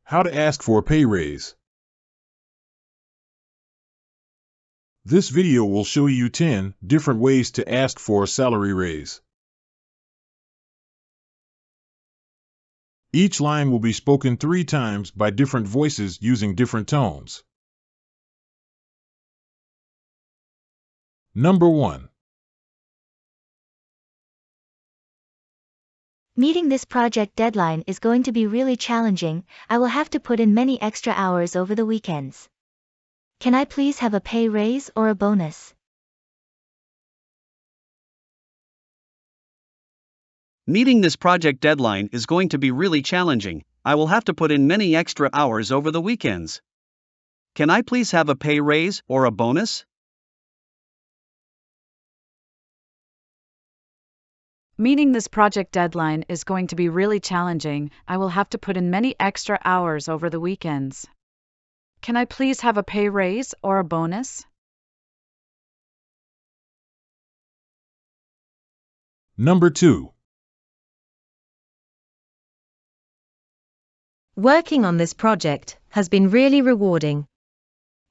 How to ask for a pay raise. This video will show you 10 different ways to ask for a salary raise. Each line will be spoken 3 times by different voices using different tones. Number 1. Meeting this project deadline is going to be really challenging. I will have to put in many extra hours over the weekends. Can I please have a pay raise or a bonus? Meeting this project deadline is going to be really challenging. I will have to put in many extra hours over the weekends. Can I please have a pay raise or a bonus? Meeting this project deadline is going to be really challenging. I will have to put in many extra hours over the weekends. Can I please have a pay raise or a bonus? Number 2. Working on this project has been really rewarding.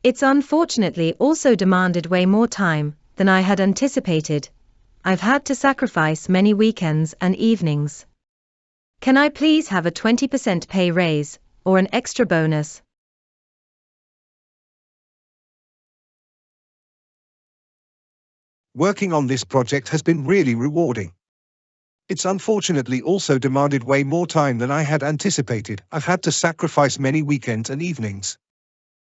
It's unfortunately also demanded way more time than I had anticipated. I've had to sacrifice many weekends and evenings. Can I please have a 20% pay raise or an extra bonus? Working on this project has been really rewarding. It's unfortunately also demanded way more time than I had anticipated. I've had to sacrifice many weekends and evenings.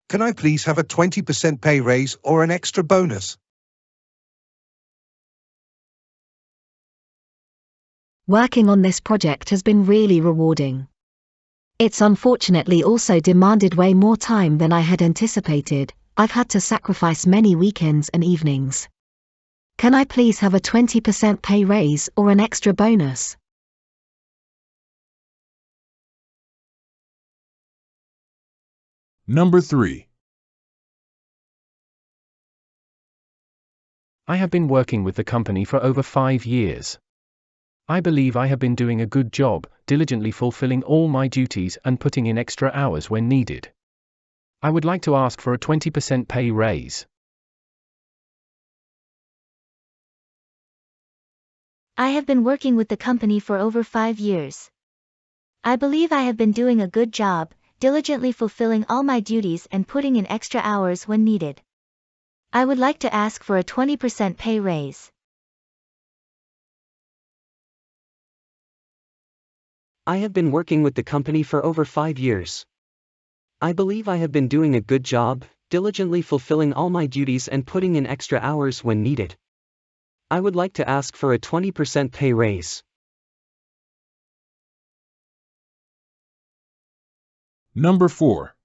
Can I please have a 20% pay raise or an extra bonus? Working on this project has been really rewarding. It's unfortunately also demanded way more time than I had anticipated. I've had to sacrifice many weekends and evenings. Can I please have a 20% pay raise or an extra bonus? Number 3. I have been working with the company for over 5 years. I believe I have been doing a good job, diligently fulfilling all my duties and putting in extra hours when needed. I would like to ask for a 20% pay raise. I have been working with the company for over 5 years. I believe I have been doing a good job, diligently fulfilling all my duties and putting in extra hours when needed. I would like to ask for a 20% pay raise. I have been working with the company for over 5 years. I believe I have been doing a good job, diligently fulfilling all my duties and putting in extra hours when needed. I would like to ask for a 20% pay raise. Number 4.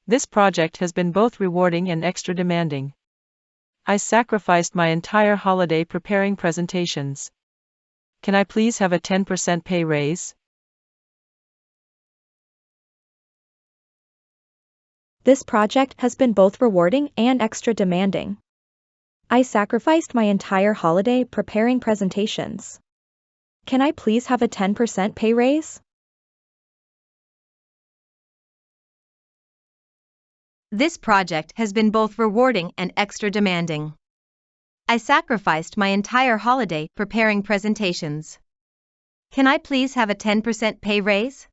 This project has been both rewarding and extra demanding. I sacrificed my entire holiday preparing presentations. Can I please have a 10% pay raise? This project has been both rewarding and extra demanding. I sacrificed my entire holiday preparing presentations. Can I please have a 10% pay raise? This project has been both rewarding and extra demanding. I sacrificed my entire holiday preparing presentations. Can I please have a 10% pay raise?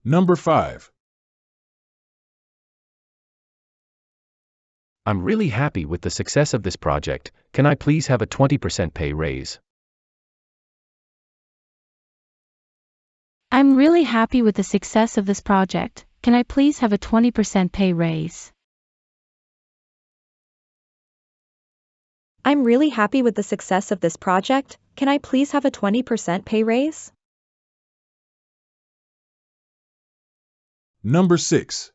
Number 5. I'm really happy with the success of this project. Can I please have a 20% pay raise? I'm really happy with the success of this project. Can I please have a 20% pay raise? I'm really happy with the success of this project. Can I please have a 20% pay raise? Number 6.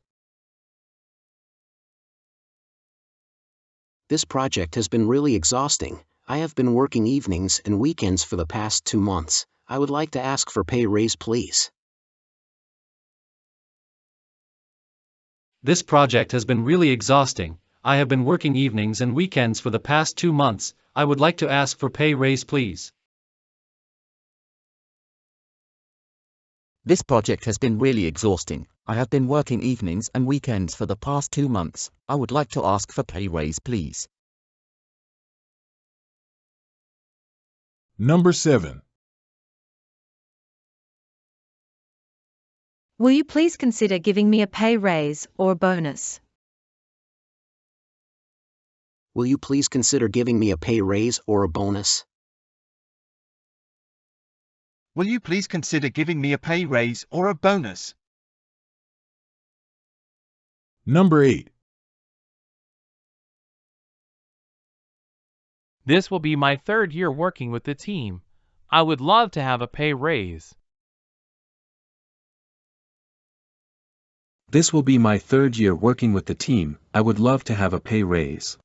This project has been really exhausting. I have been working evenings and weekends for the past 2 months. I would like to ask for pay raise, please. This project has been really exhausting. I have been working evenings and weekends for the past 2 months. I would like to ask for pay raise, please. This project has been really exhausting. I have been working evenings and weekends for the past 2 months. I would like to ask for pay raise, please. Number 7. Will you please consider giving me a pay raise or a bonus? Will you please consider giving me a pay raise or a bonus? Will you please consider giving me a pay raise or a bonus? Number 8. This will be my 3rd year working with the team. I would love to have a pay raise. This will be my 3rd year working with the team. I would love to have a pay raise.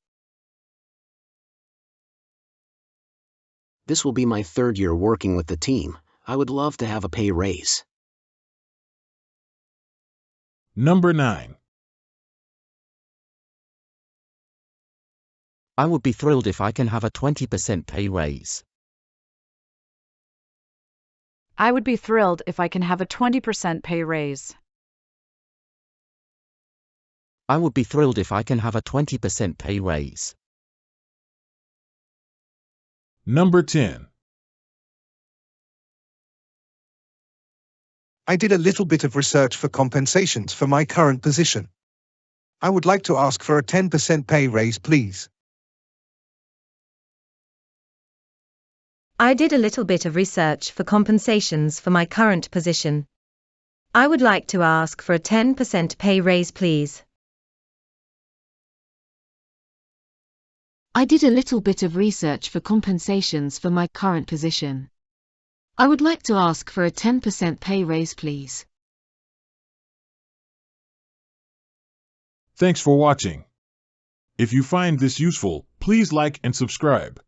This will be my 3rd year working with the team. I would love to have a pay raise. Number 9. I would be thrilled if I can have a 20% pay raise. I would be thrilled if I can have a 20% pay raise. I would be thrilled if I can have a 20% pay raise. Number 10. I did a little bit of research for compensations for my current position. I would like to ask for a 10% pay raise, please. I did a little bit of research for compensations for my current position. I would like to ask for a 10% pay raise, please. I did a little bit of research for compensations for my current position. I would like to ask for a 10% pay raise, please. Thanks for watching. If you find this useful, please like and subscribe.